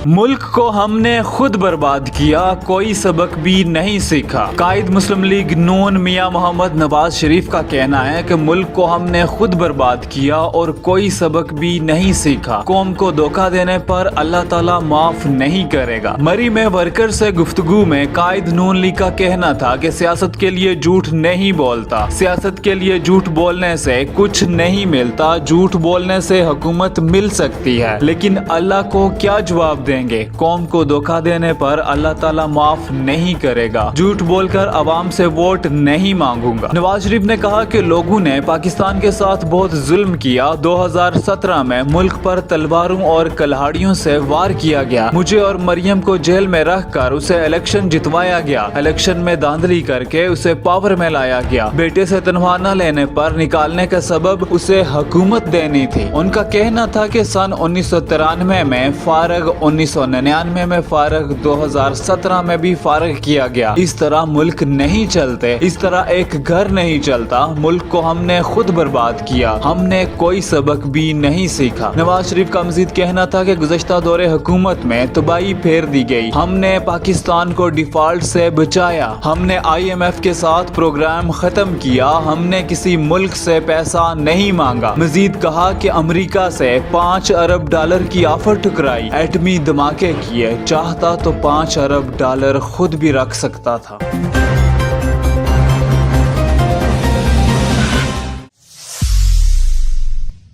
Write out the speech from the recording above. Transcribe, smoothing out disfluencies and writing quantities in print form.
मुल्क को हमने खुद बर्बाद किया, कोई सबक भी नहीं सीखा। कायद मुस्लिम लीग नून मियां मोहम्मद नवाज शरीफ का कहना है कि मुल्क को हमने खुद बर्बाद किया और कोई सबक भी नहीं सीखा। कौम को धोखा देने पर अल्लाह ताला माफ नहीं करेगा। मरी में वर्कर से गुफ्तगू में कायद नून लीग का कहना था कि सियासत के लिए झूठ नहीं बोलता, सियासत के लिए झूठ बोलने से कुछ नहीं मिलता, झूठ बोलने से हुकूमत मिल सकती है, लेकिन अल्लाह को क्या जवाब देंगे। कौम को धोखा देने पर अल्लाह ताला माफ नहीं करेगा। झूठ बोलकर अवाम से वोट नहीं मांगूंगा। नवाज शरीफ ने कहा कि लोगों ने पाकिस्तान के साथ बहुत जुल्म किया। 2017 में मुल्क पर तलवारों और कल्हाड़ियों से वार किया गया। मुझे और मरियम को जेल में रखकर उसे इलेक्शन जितवाया गया। इलेक्शन में धांधली करके उसे पावर में लाया गया। बेटे से तनख्वाह न लेने पर निकालने का सबब उसे हुकूमत देनी थी। उनका कहना था कि सन 1993 में फारग, 1999 में फारग, 2017 में भी फारग किया गया। इस तरह मुल्क नहीं चलते, इस तरह एक घर नहीं चलता। मुल्क को हमने खुद बर्बाद किया, हमने कोई सबक भी नहीं सीखा। नवाज शरीफ का मजीद कहना था कि गुज़श्ता दौरे हुकूमत में तबाही फेर दी गई। हमने पाकिस्तान को डिफॉल्ट से बचाया, हमने IMF के साथ प्रोग्राम खत्म किया, हमने किसी मुल्क से पैसा नहीं मांगा। मजीद कहा कि अमेरिका से $5 अरब की ऑफर ठुकराई, एटमी धमाके किए, चाहता तो $5 अरब खुद भी रख सकता था।